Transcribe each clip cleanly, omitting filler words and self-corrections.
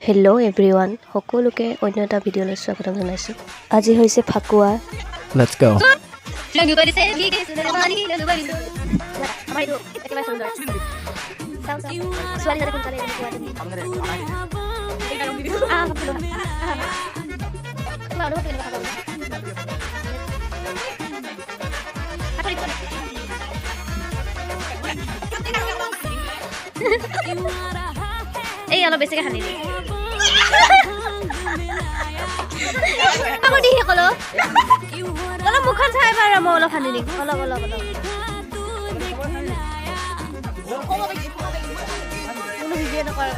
Hello' everyone সকলোকে অন্য এটা ভিডিঅ'লৈ স্বাগতম জনাইছোঁ। আজি হৈছে ফাকুৱা। Let's go. এই অলপ বেছিকৈ সানি দিম। আকৌ দিহে ক'লো অলপ মুখখন চাই পাৰা মই অলপ সানি দিম অলপ ভিডিঅ' নকৰা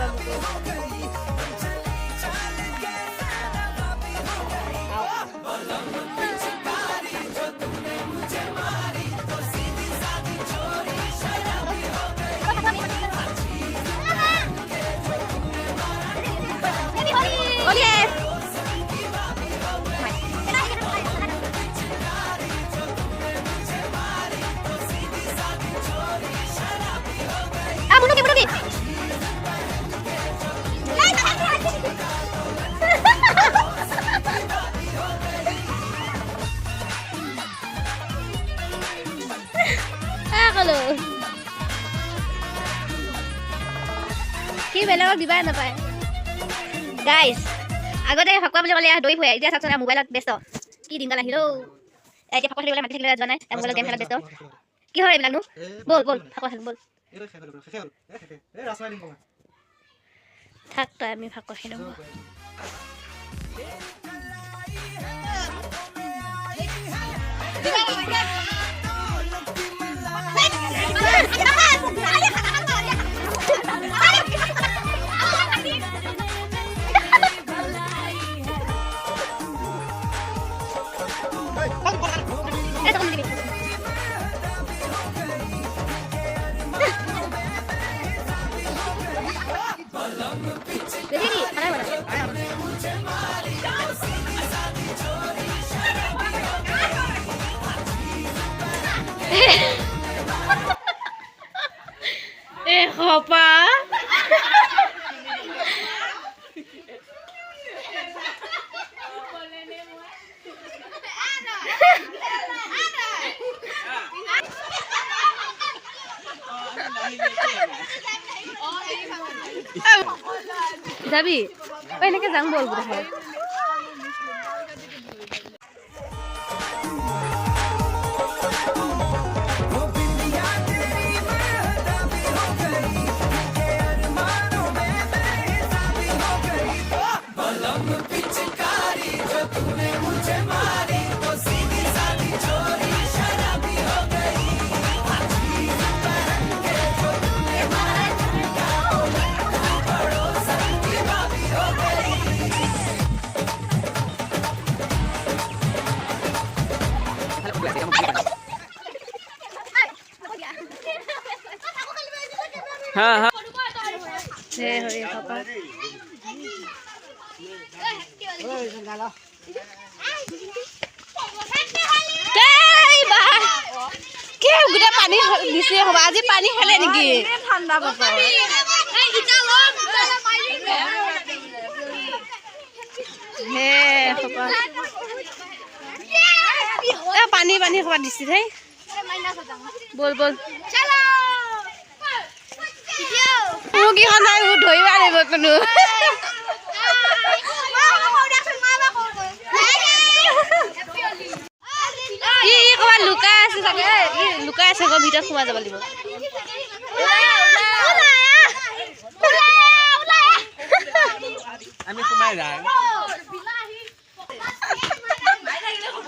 কি বেলেগক দিবাই নাপায় গাইজ। আগতে ফাকুৱা বুলি ক'লে দৈ ফুৰে, এতিয়া চাওকচোন মোবাইলত ব্যস্ত। কি দিনকাল আহিল এতিয়া ফাকুৱা খেলিবলৈ মাতি থাকিলে যোৱা নাই, মোবাইলত গেম খেলাত ব্যস্ত। কি হয় এইবিলাকনো? বল ফাকুৱা খেল বল। থাক তই আমি ফাকুৱা খেলোঁ। Hopa. Zabi, এনেকে যাং বল বুঢ়া। हाँ हाँ जय हो रे पापा क्या गुड़ा पानी दिसे हो आज पानी खाले निकी ठंडा बतो हे पापा ए पानी पानी खवा दिसी है बोल बोल चलो मुगी खानाय धोइबा লাগিব কোনো ই কবা লুকাই আছে চাগে ই লুকাই আছে গো ভিতৰত সোমা যাব লাগিব আমি সোমাই যাম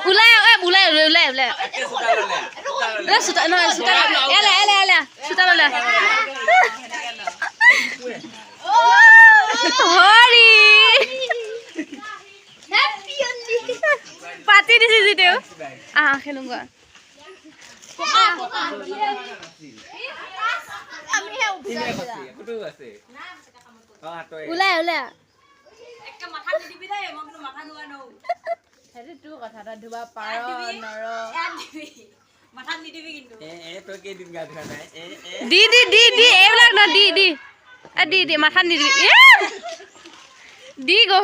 উলাই উলাই উলাই উলাই লে সুতা ন সুতা এলা এলা এলা সুতা ললা হৰি হ্যাপি অনলি পাতি দিছি জিতেও খেলুঙ্গা আমি হে উলাই উলাই একটা মাথা দিবি দে মই কিন্তু মাথা নুৱা নও হেৰি তু কথাটা ধুবা পাৰ নৰ মাথা নিদিবি কিন্তু তো কে দিন গা ধৰা নাই দি দি দি দি এইবিলাক না দি দি দি দি মাথা নিদিবি দি গো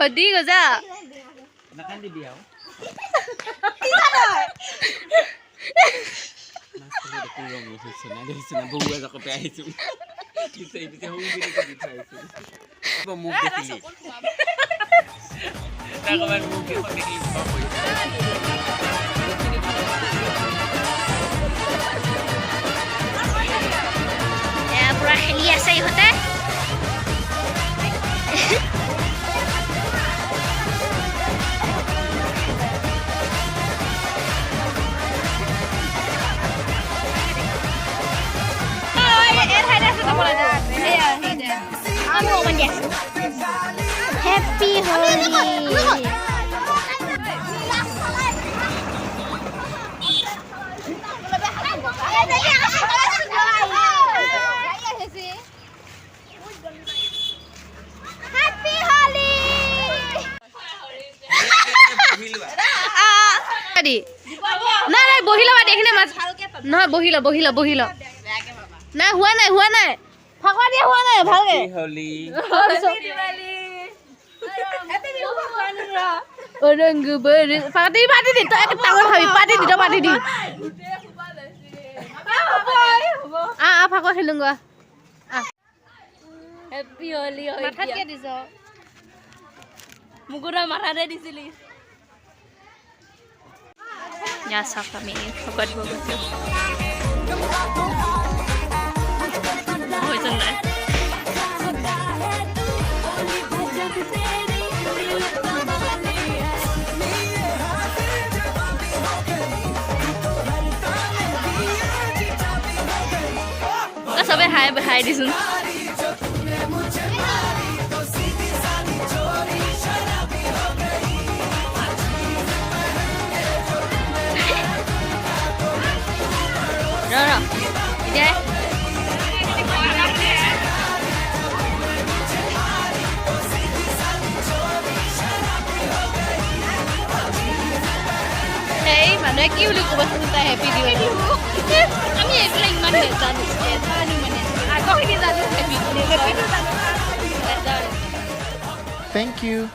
যা Nakandibi ako. Kulong mo sa na buwas ako pa iso. Kita ibig ko hindi ko dito iso. Ba move dili. Tako man move ko dili pa ko. Ya pura hilia sahí होता है Happy Holi. Happy Holi. নাই নাই বহি লবা দেখিলে মাছ নহয় বহি ল নাই হোৱা নাই ফাকুৱা দিয়া হোৱা নাই ভালকে Holy. ৰংগ বৰি পাতি দি তই এক টাঙৰ ভাবি পাতি দি ফাকুৱা খেলুংগ হ্যাপি হোলি মাথাত কি দিছ মুগুৰা মাথাতে দিছিলি Ya sab kami fakwa দিব গৈছো হৈছেন নাই সবে হাই দিছোন Rồi. Đi đây. Hey, mana kau lu kau baca tentang happy Diwali? Kami itu lagi mana tahu? Tahu mana? Aku ini tahu happy Diwali. Thank you.